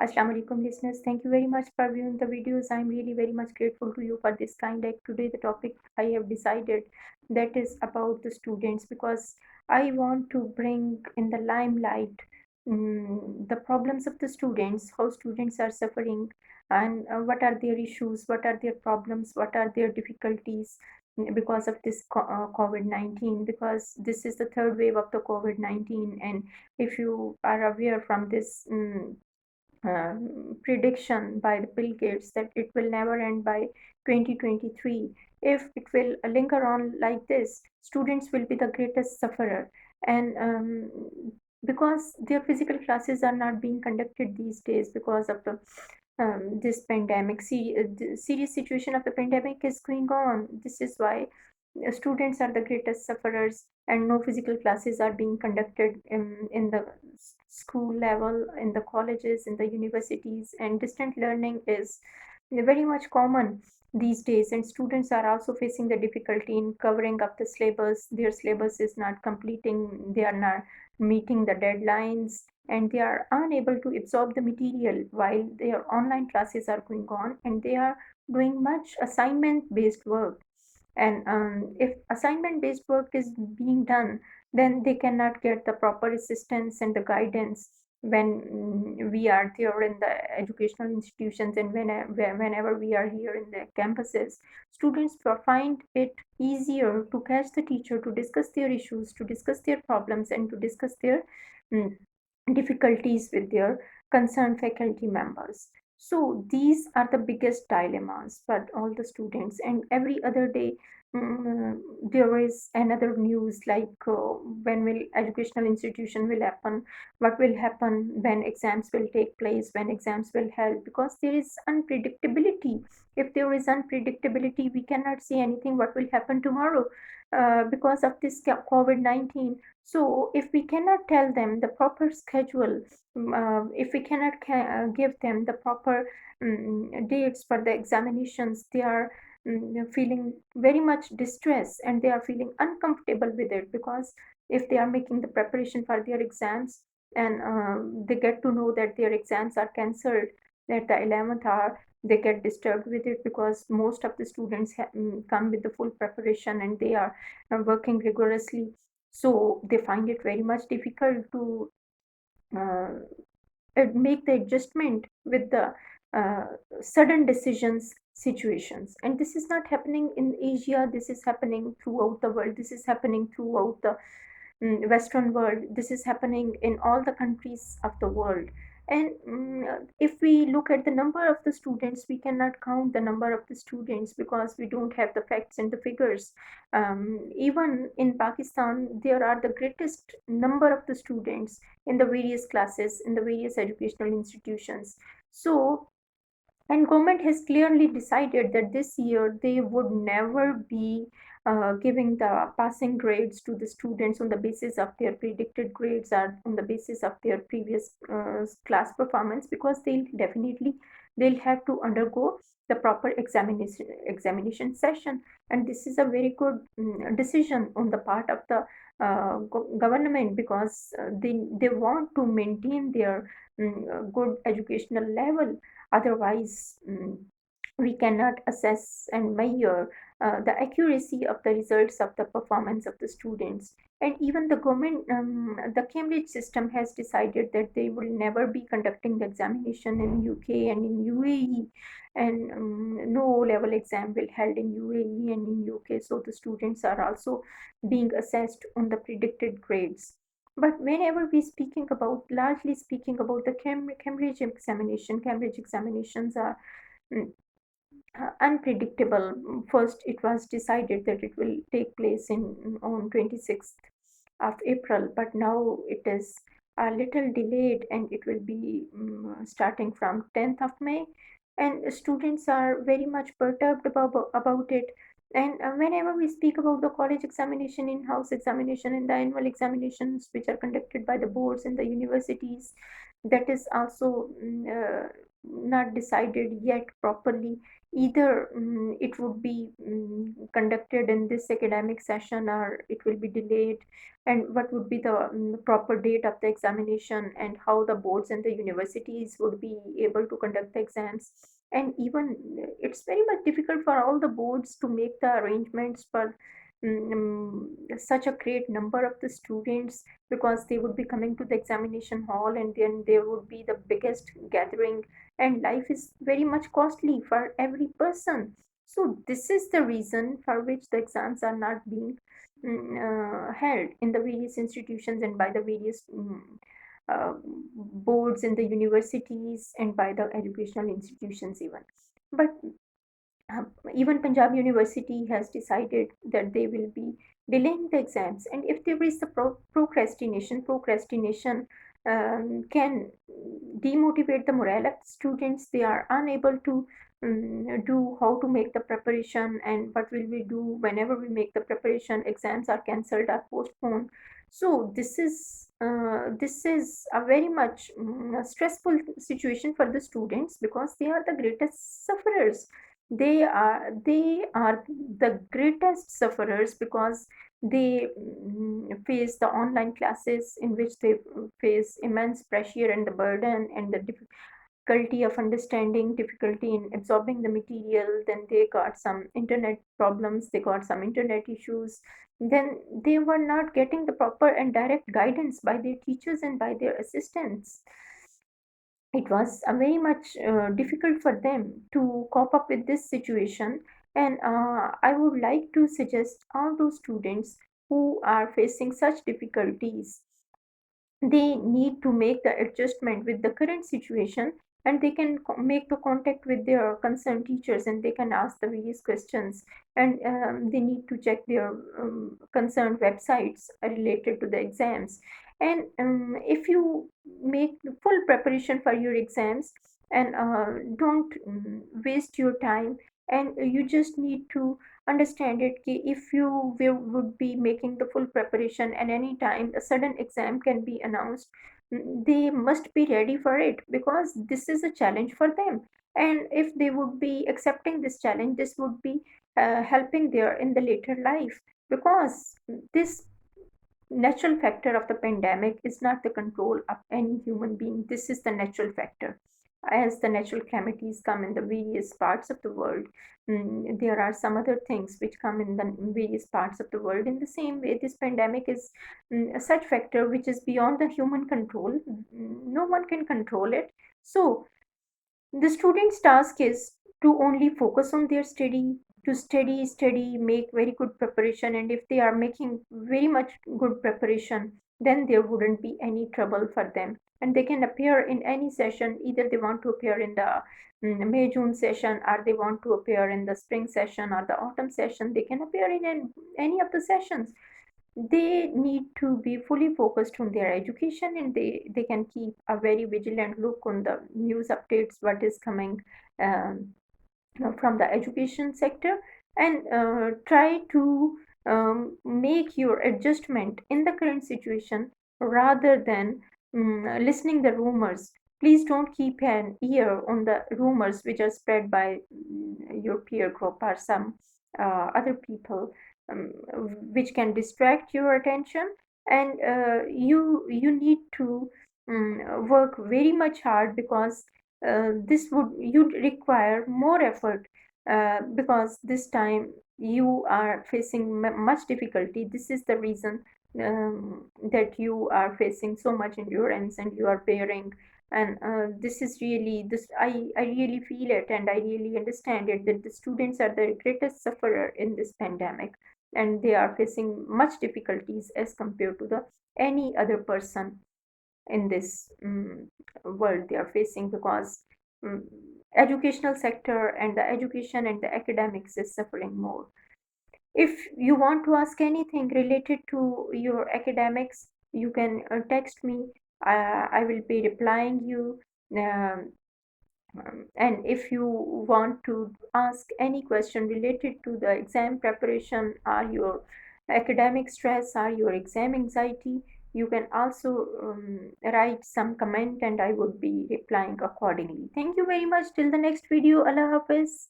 Assalamu alaikum listeners. Thank you very much for viewing the videos. I'm really very much grateful to you for this kind. Like today, the topic I have decided that is about the students because I want to bring in the limelight the problems of the students, how students are suffering, and what are their issues, what are their problems, what are their difficulties because of this COVID-19. Because this is the third wave of the COVID-19, and if you are aware from this. Prediction by the Bill Gates that it will never end by 2023. If it will linger on like this, students will be the greatest sufferer. And because their physical classes are not being conducted these days because of the this pandemic, the serious situation of the pandemic is going on. This is why students are the greatest sufferers, and no physical classes are being conducted in the school level, in the colleges, in the universities, and distant learning is very much common these days. And students are also facing the difficulty in covering up the syllabus. Their syllabus is not completing, they are not meeting the deadlines, and they are unable to absorb the material while their online classes are going on, and they are doing much assignment based work. And if assignment based work is being done, then they cannot get the proper assistance and the guidance when we are there in the educational institutions, and whenever we are here in the campuses. Students find it easier to catch the teacher, to discuss their issues, to discuss their problems, and to discuss their mm, difficulties with their concerned faculty members. So these are the biggest dilemmas for all the students. And every other day, mm, there is another news like when will educational institution will happen, what will happen, when exams will take place, when exams will held, because there is unpredictability. If there is unpredictability, we cannot say anything what will happen tomorrow because of this COVID-19. So if we cannot tell them the proper schedule, if we cannot give them the proper dates for the examinations, they are feeling very much distressed, and they are feeling uncomfortable with it. Because if they are making the preparation for their exams, and they get to know that their exams are cancelled at the 11th hour, they get disturbed with it, because most of the students come with the full preparation, and they are working rigorously. So they find it very much difficult to uh, make the adjustment with the uh, sudden decisions situations. And this is not happening in Asia, this is happening throughout the world, this is happening throughout the Western world. This is happening in all the countries of the world. And if we look at the number of the students, we cannot count the number of the students because we don't have the facts and the figures. Even in Pakistan, there are the greatest number of the students in the various classes, in the various educational institutions. So, and government has clearly decided that this year they would never be giving the passing grades to the students on the basis of their predicted grades or on the basis of their previous class performance, because they'll have to undergo the proper examination session. And this is a very good decision on the part of the government, because they want to maintain their good educational level. Otherwise, we cannot assess and measure the accuracy of the results of the performance of the students. And even the government, the Cambridge system has decided that they will never be conducting the examination in UK and in UAE, and no level exam will held in UAE and in UK. So the students are also being assessed on the predicted grades. But whenever we speaking about, largely speaking about the Cambridge examinations are mm, unpredictable. First, it was decided that it will take place in on 26th of April, but now it is a little delayed, and it will be starting from 10th of May. And students are very much perturbed about it. And whenever we speak about the college examination, in-house examination, and the annual examinations which are conducted by the boards and the universities, that is also not decided yet properly. Either it would be conducted in this academic session or it will be delayed, and what would be the proper date of the examination, and how the boards and the universities would be able to conduct the exams. And even it's very much difficult for all the boards to make the arrangements for such a great number of the students, because they would be coming to the examination hall, and then there would be the biggest gathering, and life is very much costly for every person. So this is the reason for which the exams are not being held in the various institutions, and by the various uh, boards in the universities, and by the educational institutions even. But uh, even Punjab University has decided that they will be delaying the exams. And if there is the procrastination can demotivate the morale of the students. They are unable to do how to make the preparation, and what will we do whenever we make the preparation. Exams are cancelled or postponed. So this is a very much stressful situation for the students, because they are the greatest sufferers. They are the greatest sufferers, because they face the online classes, in which they face immense pressure and the burden and the difficulty of understanding, difficulty in absorbing the material. Then they got some internet problems, they got some internet issues. Then they were not getting the proper and direct guidance by their teachers and by their assistants. It was very much difficult for them to cope up with this situation. And I would like to suggest all those students who are facing such difficulties, they need to make the adjustment with the current situation, and they can make the contact with their concerned teachers, and they can ask the various questions. And they need to check their concerned websites related to the exams. And if you make the full preparation for your exams, and don't waste your time, and you just need to understand it कि if you would be making the full preparation, and any time a sudden exam can be announced, they must be ready for it, because this is a challenge for them. And if they would be accepting this challenge, this would be helping their in the later life, because this natural factor of the pandemic is not the control of any human being. This is the natural factor. As the natural calamities come in the various parts of the world, there are some other things which come in the various parts of the world. In the same way, this pandemic is such factor which is beyond the human control. No one can control it. So the student's task is to only focus on their study, to study, make very good preparation. And if they are making very much good preparation, then there wouldn't be any trouble for them. And they can appear in any session, either they want to appear in the May June session, or they want to appear in the spring session or the autumn session. They can appear in any of the sessions. They need to be fully focused on their education, and they can keep a very vigilant look on the news updates, what is coming um, from the education sector, and try to make your adjustment in the current situation, rather than listening the rumors. Please don't keep an ear on the rumors which are spread by your peer group or some other people, which can distract your attention. And you need to work very much hard, because this would you'd require more effort, because this time you are facing much difficulty. This is the reason that you are facing so much endurance, and you are bearing. And this is really this I really feel it, and I really understand it, that the students are the greatest sufferer in this pandemic, and they are facing much difficulties as compared to the any other person in this world they are facing, because um, educational sector and the education and the academics is suffering more. If you want to ask anything related to your academics, you can text me. I will be replying you. um, and if you want to ask any question related to the exam preparation, or your academic stress, or your exam anxiety, You can also write some comment and I would be replying accordingly. Thank you very much. Till the next video. Allah Hafiz.